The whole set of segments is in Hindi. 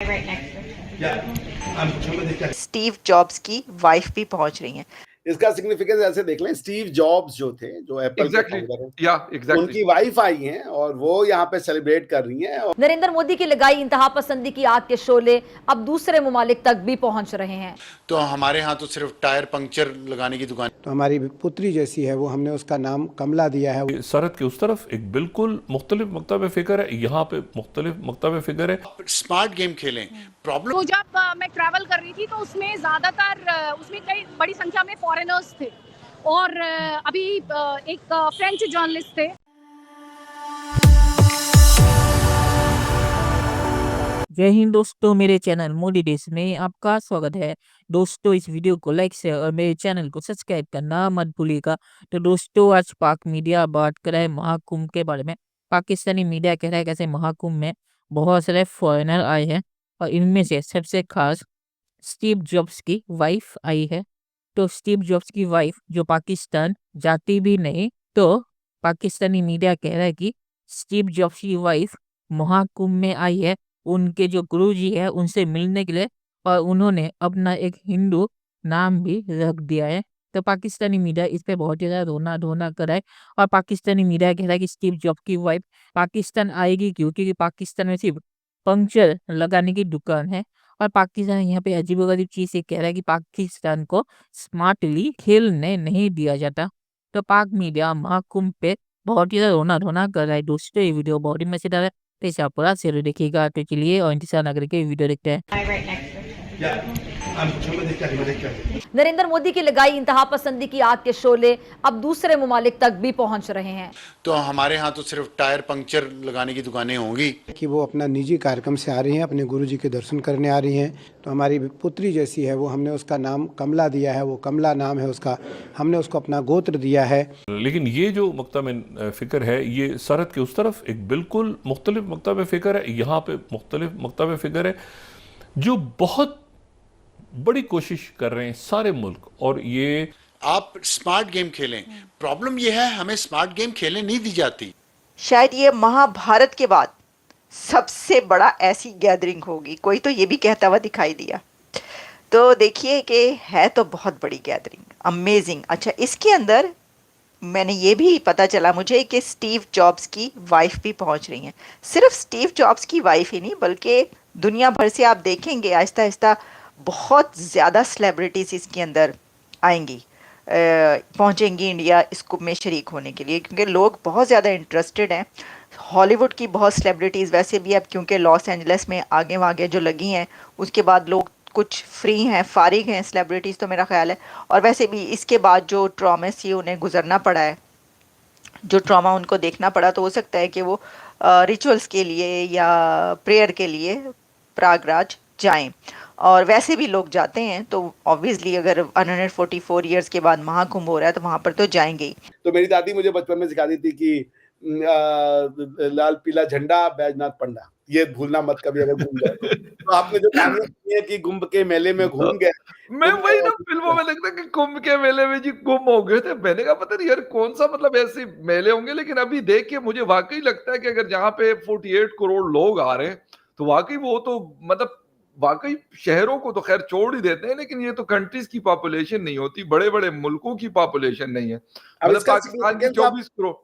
right next to it. Steve jobs की वाइफ भी पहुंच रही हैं। इसका सिग्निफिकेंस ऐसे देख लें, स्टीव जॉब्स जो थे, जो एप्पल के फाउंडर हैं, उनकी वाइफ आई हैं और वो यहाँ पे सेलिब्रेट कर रही हैं। नरेंद्र मोदी की लगाई इंतहा पसंदी की आग के शोले अब दूसरे ममालिक तक भी पहुंच रहे हैं। तो हमारे यहाँ तो सिर्फ टायर पंक्चर लगाने की दुकान। तो हमारी पुत्री जैसी है वो, हमने उसका नाम कमला दिया है। सरहद के उस तरफ एक बिल्कुल मुख्तलिफ मकतब फिक्र है, यहाँ पे मुख्तलिफ मकतब फिक्र है। स्मार्ट गेम खेलें। प्रॉब्लम तो जब मैं ट्रैवल कर रही थी तो उसमें ज़्यादातर उसमें कई बड़ी संख्या में फॉरेनर्स थे और अभी एक फ्रेंच जर्नलिस्ट थे। जय हिंद दोस्तों, मेरे चैनल मोदी देश में आपका स्वागत है। दोस्तों, इस वीडियो को लाइक शेयर और मेरे चैनल को सब्सक्राइब करना मत भूलिएगा। तो दोस्तों, आज पाक मीडिया बात कर रहा है महाकुंभ के बारे में। पाकिस्तानी मीडिया कह रहा है कैसे महाकुंभ में बहुत सारे फॉरेनर आए हैं और इनमें से सबसे खास स्टीव जॉब्स की वाइफ आई है। तो स्टीव जॉब्स की वाइफ जो पाकिस्तान जाती भी नहीं, तो पाकिस्तानी मीडिया कह रहा है कि स्टीव जॉब्स की वाइफ महाकुंभ में आई है उनके जो गुरुजी है उनसे मिलने के लिए, और उन्होंने अपना एक हिंदू नाम भी रख दिया है। तो पाकिस्तानी मीडिया इस पे बहुत ज़्यादा रोना धोना कर रहा है और पाकिस्तानी मीडिया कह रहा है कि स्टीव जॉब्स की वाइफ पाकिस्तान आएगी क्यों, क्योंकि पाकिस्तान में सिर्फ पंक्चर लगाने की दुकान है। और पाकिस्तान यहाँ पे अजीबोगरीब चीज़ ये कह रहा है कि पाकिस्तान को स्मार्टली खेलने नहीं दिया जाता। तो पाक मीडिया महाकुंभ पे बहुत ज़्यादा रोना धोना कर रहा है। दोस्तों, ये वीडियो बहुत ही मजेदार है, तो इसे आप पूरा शेयर देखिएगा। तो चलिए और इंतजार ना करके वीडियो देखते हैं। Right next to it. Narendra Modi की लगाई इंतहा पसंदी की आग के शोले अब दूसरे ममालिक तक भी पहुंच रहे हैं। तो हमारे यहाँ तो सिर्फ टायर पंक्चर लगाने की दुकानें होंगी कि वो अपना निजी कार्यक्रम से आ रही हैं, अपने गुरुजी के दर्शन करने आ रही हैं। तो हमारी पुत्री जैसी है वो, हमने उसका नाम कमला दिया है, वो कमला नाम है उसका, हमने उसको अपना गोत्र दिया है। लेकिन ये जो मकतब फिक्र है, ये सरहद के उस तरफ एक बिल्कुल मुख्तलिफ मकतब फिक्र है, यहाँ पे मुख्तलिफ मकतब फिक्र है जो बहुत बड़ी कोशिश कर रहे हैं सारे मुल्क। और ये आप स्मार्ट गेम खेलें। प्रॉब्लम ये है हमें स्मार्ट गेम खेलने नहीं दी जाती। शायद ये महाभारत के बाद सबसे बड़ा ऐसी गैदरिंग होगी, कोई तो ये भी कहता हुआ दिखाई दिया। तो देखिए कि है तो बहुत बड़ी गैदरिंग, अमेजिंग। अच्छा, इसके अंदर मैंने ये भी पता चला मुझे कि स्टीव जॉब्स की वाइफ भी पहुंच रही हैं। सिर्फ स्टीव जॉब्स की वाइफ ही नहीं, बल्कि दुनिया भर से आप देखेंगे आहिस्ता आहिस्ता बहुत ज़्यादा सेलिब्रिटीज़ इसके अंदर आएंगी, पहुंचेंगी इंडिया इस कुंभ में शरीक होने के लिए, क्योंकि लोग बहुत ज़्यादा इंटरेस्टेड हैं। हॉलीवुड की बहुत सेलिब्रिटीज़ वैसे भी अब, क्योंकि लॉस एंजल्स में आगे वागे जो लगी हैं, उसके बाद लोग कुछ फ्री हैं, फारिग हैं सेलिब्रिटीज़, तो मेरा ख्याल है। और वैसे भी इसके बाद जो ट्रॉमा से उन्हें गुजरना पड़ा है, जो ट्रॉमा उनको देखना पड़ा, तो हो सकता है कि वो रिचुअल्स के लिए या प्रेयर के लिए प्रयागराज जाएं। और वैसे भी लोग जाते हैं, तो ऑब्वियसली अगर 144 इयर्स के बाद महाकुंभ हो रहा है तो वहां पर तो जाएंगे ही। तो मेरी दादी मुझे बचपन में सिखा दी थी कि लाल पीला झंडा बैजनाथ पंडा, ये भूलना मत कभी अगर घूम जाए तो। आपने जो कहानी सुनी है कि कुंभ के मेले में घूम गए, मैं वही ना फिल्मों में देखता कि कुंभ के मेले में जी गुम हो गए थे। मैंने कहा पता नहीं यार कौन सा मतलब ऐसे मेले होंगे, लेकिन अभी देख के मुझे वाकई लगता है कि अगर जहाँ पे 48 करोड़ लोग आ रहे हैं तो वाकई वो तो मतलब वाकई शहरों को तो खैर छोड़ ही देते हैं, लेकिन ये तो कंट्रीज की पॉपुलेशन नहीं होती, बड़े बड़े मुल्कों की पॉपुलेशन नहीं है। मतलब पाकिस्तान की 24 करोड़।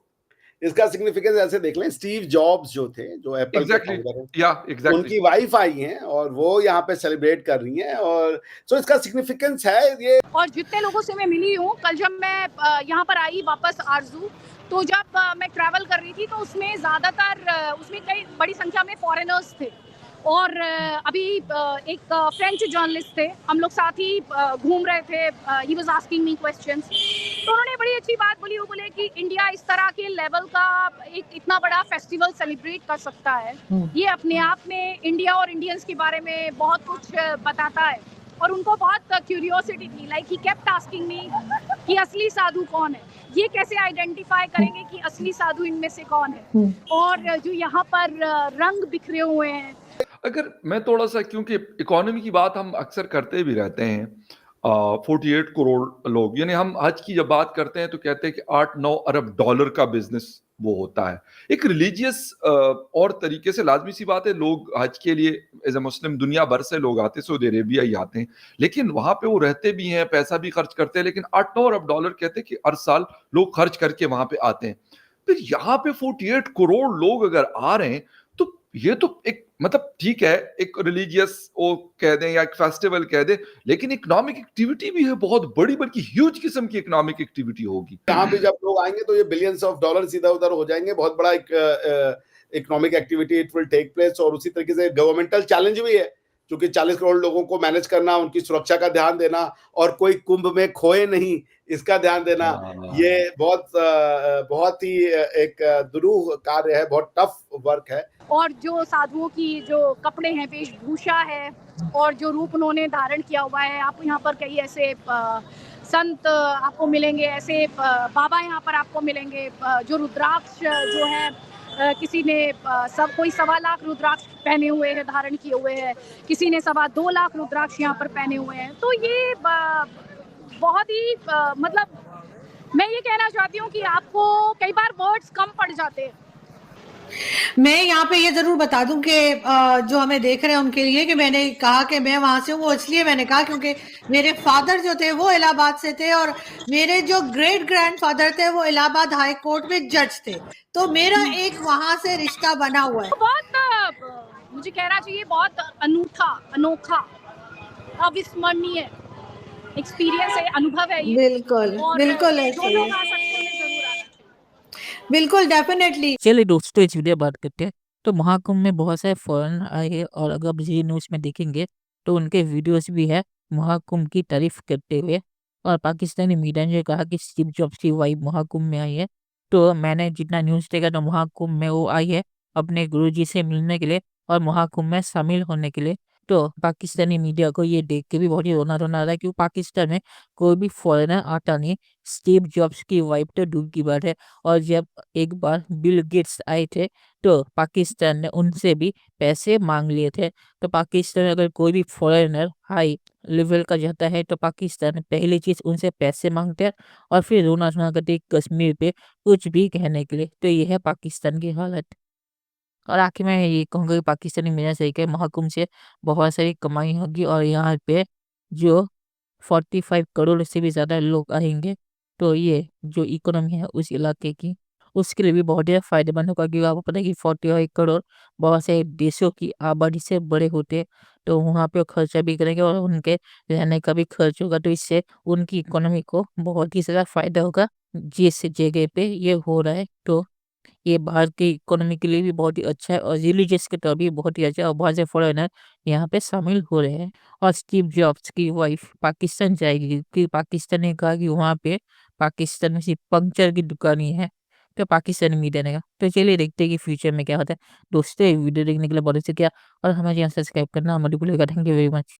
इसका सिग्निफिकेंस ऐसे देख लें, स्टीव जॉब्स जो थे, जो एप्पल के फाउंडर हैं, उनकी वाइफ आई हैं और वो यहाँ पे सेलिब्रेट कर रही हैं। और सो इसका सिग्निफिकेंस है ये। और जितने लोगों से मैं मिली हूँ, कल जब मैं यहाँ पर आई वापस आरजू, तो जब मैं ट्रैवल कर रही थी तो उसमें ज़्यादातर उसमें कई बड़ी संख्या में फॉरेनर्स थे और अभी एक फ्रेंच जर्नलिस्ट थे, हम लोग साथ ही घूम रहे थे। He was asking me questions, तो उन्होंने बड़ी अच्छी बात बोली। वो बोले कि इंडिया इस तरह के लेवल का एक इतना बड़ा फेस्टिवल सेलिब्रेट कर सकता है, ये अपने आप में इंडिया और इंडियंस के बारे में बहुत कुछ बताता है। और उनको बहुत क्यूरियोसिटी थी, like he kept asking me कि असली साधु कौन है, ये कैसे आइडेंटिफाई करेंगे कि असली साधु इनमें से कौन है, और जो यहाँ पर रंग बिखरे हुए हैं। अगर मैं थोड़ा सा, क्योंकि इकोनॉमी की बात हम अक्सर करते भी रहते हैं, 48 करोड़ लोग, यानी हम हज की जब बात करते हैं तो कहते हैं कि 8-9 अरब डॉलर का बिजनेस वो होता है। एक रिलीजियस और तरीके से लाज़मी सी बात है, लोग हज के लिए एज़ अ मुस्लिम दुनिया भर से लोग आते हैं, सऊदी अरेबिया ही आते हैं। लेकिन वहाँ पे वो रहते भी हैं, पैसा भी खर्च करते हैं, लेकिन 8-9 अरब डॉलर कहते हैं कि हर साल लोग खर्च करके वहाँ पे आते हैं। फिर यहाँ पे 48 करोड़ लोग अगर आ रहे हैं, तो ये तो एक मतलब ठीक है, एक रिलीजियस वो कह दें या एक फेस्टिवल कह दें, लेकिन इकोनॉमिक एक्टिविटी भी है बहुत बड़ी, बल्कि ह्यूज किस्म की इकोनॉमिक एक्टिविटी होगी। यहाँ भी जब लोग आएंगे तो ये बिलियंस ऑफ डॉलर्स इधर उधर हो जाएंगे, बहुत बड़ा एक economic activity it will take place. और उसी तरीके से गवर्नमेंटल चैलेंज भी है, क्योंकि 40 करोड़ लोगों को मैनेज करना, उनकी सुरक्षा का ध्यान देना और कोई कुंभ में खोए नहीं इसका ध्यान देना, ये बहुत ही एक दुरूह कार्य है, बहुत टफ वर्क है। और जो साधुओं की जो कपड़े हैं, वेशभूषा है और जो रूप उन्होंने धारण किया हुआ है, आप यहाँ पर कई ऐसे संत आपको मिलेंगे, ऐसे बाबा यहाँ पर आपको मिलेंगे, जो रुद्राक्ष जो है किसी ने सब कोई 1.25 लाख रुद्राक्ष पहने हुए हैं, धारण किए हुए हैं, किसी ने 2.25 लाख रुद्राक्ष यहाँ पर पहने हुए हैं। तो ये बहुत ही मतलब मैं ये कहना चाहती हूँ कि आपको कई बार वर्ड्स कम पड़ जाते हैं। मैं यहाँ पे ये जरूर बता दूं कि जो हमें देख रहे हैं उनके लिए कि मैंने कहा कि मैं वहां से हूँ, वो इसलिए मैंने कहा क्योंकि मेरे फादर जो थे वो इलाहाबाद से थे और मेरे जो ग्रेट ग्रैंडफादर थे वो इलाहाबाद हाई कोर्ट में जज थे, तो मेरा एक वहां से रिश्ता बना हुआ है। बहुत मुझे कहना चाहिए बहुत अनूठा, अनोखा, अविस्मरणीय एक्सपीरियंस है, अनुभव है ये। बिल्कुल बिल्कुल जो ऐसे लोग ही, आ सकते हैं उन्हें जरूर आना चाहिए। बिल्कुल डेफिनेटली। चलिए दोस्तों, इस वीडियो बात करते हैं। तो महाकुंभ में बहुत सारे फॉरेन आए हैं और अगर आप जी न्यूज़ में देखेंगे तो उनके वीडियोस भी है महाकुंभ की तारीफ करते हुए। और पाकिस्तानी मीडिया ने कहा कि स्टीव जॉब्स की वाइफ महाकुंभ में आई है। तो मैंने जितना न्यूज़ देखा तो महाकुंभ में वो आई है अपने गुरुजी से मिलने के लिए और महाकुंभ में शामिल होने के लिए। तो पाकिस्तानी मीडिया को ये देख के भी बहुत ही रोना रोना आ रहा है क्योंकि पाकिस्तान में कोई भी फॉरेनर आता नहीं। स्टीव जॉब्स की वाइफ तो दूर की बात है। और जब एक बार बिल गेट्स आए थे तो पाकिस्तान ने उनसे भी पैसे मांग लिए थे। तो पाकिस्तान में अगर कोई भी फॉरेनर हाई लेवल का जाता है तो पाकिस्तान पहली चीज़ उनसे पैसे मांगते हैं और फिर रोना रोना करते कश्मीर पे कुछ भी कहने के लिए। तो ये है पाकिस्तान की हालत। और आखिर में ये कहूँगा कि पाकिस्तानी मीडिया सही कहे, महाकुंभ से बहुत सारी कमाई होगी और यहाँ पे जो 45 करोड़ से भी ज़्यादा लोग आएंगे तो ये जो इकोनॉमी है उस इलाके की उसके लिए भी बहुत ज़्यादा फायदेमंद होगा क्योंकि आपको पता है कि 45 करोड़ बहुत से देशों की आबादी से बड़े होते हैं। तो वहाँ पे वो खर्चा भी करेंगे और उनके रहने का भी खर्च होगा, तो इससे उनकी इकोनॉमी को बहुत ही ज़्यादा फायदा होगा जिस जगह पे ये हो रहा है। तो ये भारत की इकोनॉमी के लिए भी बहुत ही अच्छा है और रिलीजियस के तौर भी बहुत ही अच्छा है और बहुत से फॉरेनर यहाँ पे शामिल हो रहे हैं। और स्टीव जॉब्स की वाइफ पाकिस्तान जाएगी क्योंकि पाकिस्तान ने कहा कि वहाँ पे पाकिस्तान में सिर्फ पंक्चर की दुकान ही है। तो पाकिस्तानी मीडिया ने कहा। तो चलिए देखते हैं कि फ्यूचर में क्या होता है। दोस्तों, वीडियो देखने के लिए बहुत शुक्रिया और हमारे यहाँ सब्सक्राइब करना मत भूलिएगा। Thank you very much.